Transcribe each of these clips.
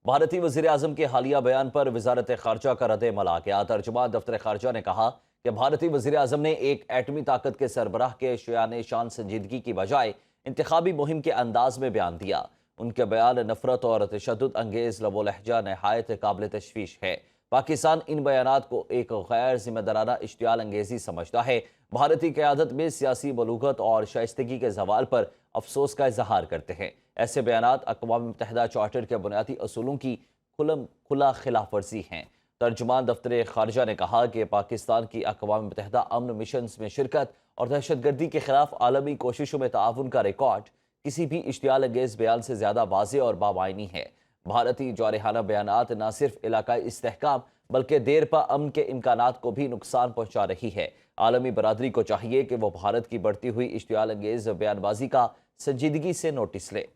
भारतीय वज़ीर आज़म के हालिया बयान पर वज़ारत ख़ारजा का रद्द अमल आ गया। तर्जुमान दफ्तर ख़ारजा ने कहा कि भारतीय वज़ीर आज़म ने एक एटमी ताकत के सरबराह के शयान शान संजीदगी की बजाय इंतखाबी मुहिम के अंदाज में बयान दिया। उनके बयान नफरत और तशद्दुद अंगेज़ लबो लहजा नहायत काबिल तशवीश है। पाकिस्तान इन बयानात को एक गैर जिम्मेदाराना इश्तियाल अंगेज़ी समझता है। भारतीय क़यादत में सियासी बलूगत और शाइस्तगी के ज़वाल पर अफसोस का इजहार करते हैं। ऐसे बयानात अक़वाम मुत्तहिदा चार्टर के बुनियादी असूलों की खुला खिलाफ वर्जी हैं। तर्जुमान दफ्तर ख़ारजा ने कहा कि पाकिस्तान की अक़वाम मुत्तहिदा अमन मिशन में शिरकत और दहशतगर्दी के खिलाफ आलमी कोशिशों में ताउन का रिकॉर्ड किसी भी इश्तियाल अंगेज़ बयान से ज़्यादा वाज़ेह और बामायनी है। भारतीय जारहाना बयानात न सिर्फ इलाकाई इस्तेहकाम बल्कि देर पा अमन के इम्कानात को भी नुकसान पहुँचा रही है। आलमी बरादरी को चाहिए कि वो भारत की बढ़ती हुई इश्तियाल अंगेज़ बयानबाजी का संजीदगी से नोटिस ले।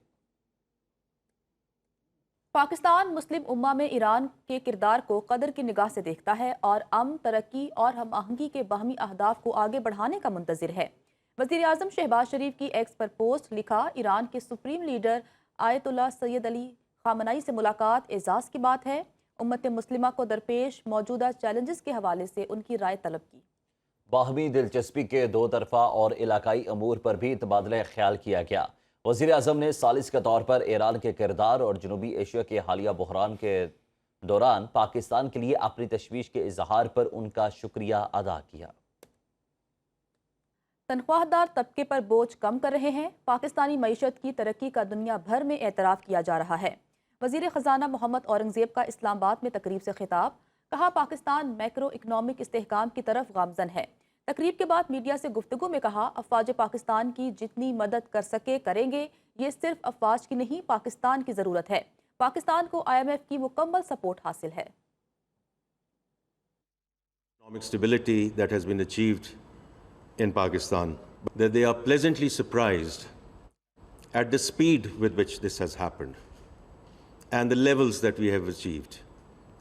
पाकिस्तान मुस्लिम उम्मा में ईरान के किरदार को कदर की निगाह से देखता है और अमन, तरक्की और हम आहंगी के बाहमी अहदाफ को आगे बढ़ाने का मुंतज़िर है। वज़ीर आज़म शहबाज शरीफ की एक्स पर पोस्ट लिखा, ईरान के supreme leader Ayatollah Syed Ali खामनाई से मुलाकात एजाज़ की बात है। उम्मत मुस्लिमा को दरपेश मौजूदा चैलेंजेस के हवाले से उनकी राय तलब की। बाहमी दिलचस्पी के दो तरफा और इलाकाई अमूर पर भी तबादला ख्याल किया गया। वज़ीर आज़म ने सालिस के तौर पर ईरान के किरदार और जनूबी एशिया के हालिया बहरान के दौरान पाकिस्तान के लिए अपनी तशवीश के इजहार पर उनका शुक्रिया अदा किया। तनख्वाहदार तबके पर बोझ कम कर रहे हैं। पाकिस्तानी मईशत की तरक्की का दुनिया भर में एतराफ़ किया जा रहा है। वज़ीर ख़जाना मोहम्मद औरंगज़ेब का इस्लामाबाद में तकरीब से खिताब, कहा पाकिस्तान मैक्रो इकनॉमिक इस्तेहकाम की तरफ गामज़न है। तकरीब के बाद मीडिया से गुफ्तगू में कहा, अफवाज पाकिस्तान की जितनी मदद कर सके करेंगे। ये सिर्फ अफवाज की नहीं, पाकिस्तान की ज़रूरत है। पाकिस्तान को IMF की मुकम्मल सपोर्ट हासिल है। Economic stability that has been achieved in Pakistan, that they are pleasantly surprised at the speed with which this has happened and the levels that we have achieved,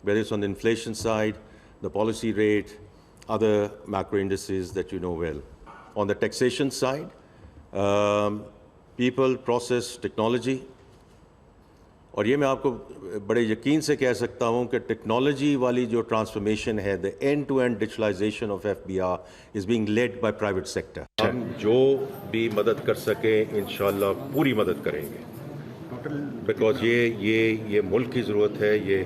whether it's on the inflation side, the policy rate, other macro indices that you know well. On the taxation side, people, process, technology, और ये मैं आपको बड़े यकीन से कह सकता हूँ कि टेक्नोलॉजी वाली जो ट्रांसफॉर्मेशन है, the end to end digitalization of FBR is being led by private sector. हम जो भी मदद कर सकें इंशाल्लाह पूरी मदद करेंगे, बिकॉज ये मुल्क की ज़रूरत है, ये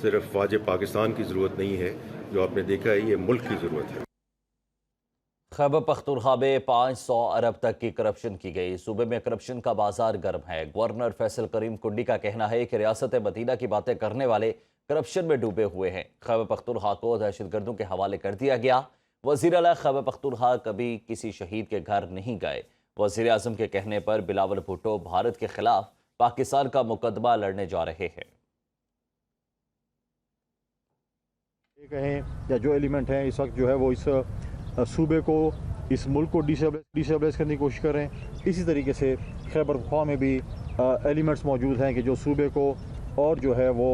सिर्फ वाजिब पाकिस्तान की ज़रूरत नहीं है। जो आपने देखा है, ये मुल्क की ज़रूरत है। खैबर पख्तूनख्वा में 500 अरब तक की करप्शन की गई। सूबे में करप्शन का बाजार गर्म है। गवर्नर फैसल करीम कुंडी का कहना है कि रियासत मदीना की बातें करने वाले करप्शन में डूबे हुए हैं। खैबर पख्तूनख्वा को दहशतगर्दों के हवाले कर दिया गया। वज़ीर आला खैबर पख्तूनख्वा कभी किसी शहीद के घर नहीं गए। वज़ीर आज़म के कहने पर बिलावल भुट्टो भारत के खिलाफ पाकिस्तान का मुकदमा लड़ने जा रहे हैं। कहें या जो एलिमेंट हैं इस वक्त जो है वो इस सूबे को, इस मुल्क को डिस्टेबलाइज करने की कोशिश कर रहे हैं। इसी तरीके से खैबर पख्तूनख्वा में भी एलिमेंट्स मौजूद हैं कि जो सूबे को और जो है वो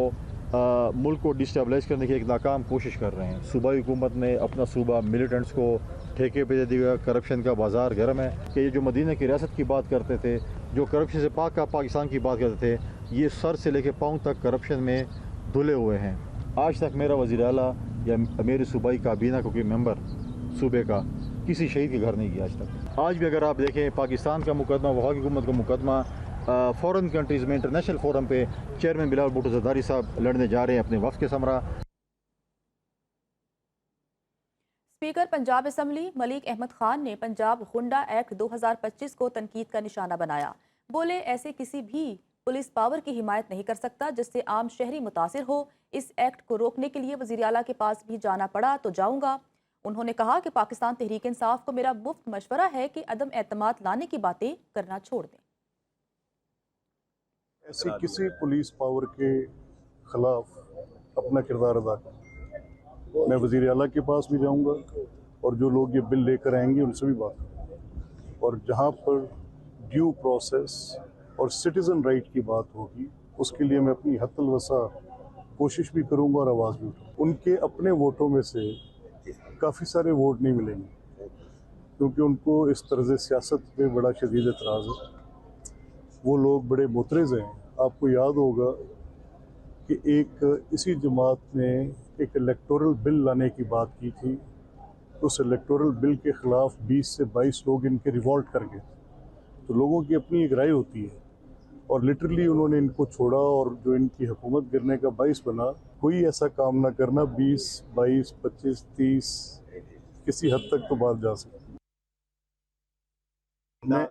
मुल्क को डिस्टेबलाइज करने की एक नाकाम कोशिश कर रहे हैं। सूबाई हुकूमत ने अपना सूबा मिलिटेंट्स को ठेके पे दे दिया। करप्शन का बाजार गर्म है कि ये जो मदीना की रियासत की बात करते थे, जो करप्शन से पाकिस्तान की बात करते थे, ये सर से लेके पाँव तक करप्शन में धुले हुए हैं। आज तक मेरा वज़ीर आला या मेरे सूबाई काबीना को कोई मेंबर सूबे का किसी शहीद के घर नहीं गया आज तक। आज भी अगर आप देखें पाकिस्तान का मुकदमा, वफाकी हुकूमत का मुकदमा फॉरेन कंट्रीज़ में इंटरनेशनल फोरम पे चेयरमैन बिलावल भुट्टो ज़रदारी साहब लड़ने जा रहे हैं अपने वफ़द के समरा। स्पीकर पंजाब असम्बली मलिक अहमद खान ने पंजाब गुंडा एक्ट 2025 को तनकीद का निशाना बनाया। बोले, ऐसे किसी भी पुलिस पावर की हिमायत नहीं कर सकता जिससे आम शहरी मुतासिर हो। इस एक्ट को रोकने के लिए वज़ीर आला के पास भी जाना पड़ा तो जाऊंगा। उन्होंने कहा कि पाकिस्तान तहरीक इंसाफ को मेरा मुफ्त मशवरा है कि अदम एतमाद लाने की बातें करना छोड़ दें। ऐसी किसी पुलिस पावर के खिलाफ अपना किरदार अदा करूँ। मैं वज़ीर आला के पास भी जाऊंगा और जो लोग ये बिल लेकर आएंगे उनसे भी बात करूँगा, और जहाँ पर ड्यू प्रोसेस और सिटीज़न राइट की बात होगी उसके लिए मैं अपनी हत्तल वसा कोशिश भी करूँगा और आवाज़ भी उठाऊँगा। उनके अपने वोटों में से काफ़ी सारे वोट नहीं मिलेंगे क्योंकि उनको इस तर्ज़ सियासत पे बड़ा शदीद एतराज़ है। वो लोग बड़े मुतरज़ हैं। आपको याद होगा کہ ایک اسی جماعت نے ایک الیکٹورل بل لانے کی بات کی تھی، اس الیکٹورل بل کے خلاف 20 سے 22 لوگ ان کے ریوولٹ کر گئے. تو لوگوں کی اپنی ایک رائے ہوتی ہے، اور لٹرلی انہوں نے ان کو چھوڑا، اور جو ان کی حکومت گرنے کا باعث بنا. کوئی ایسا کام نہ کرنا. 20 22 25 30 کسی حد تک تو بات جا سکتی ہے.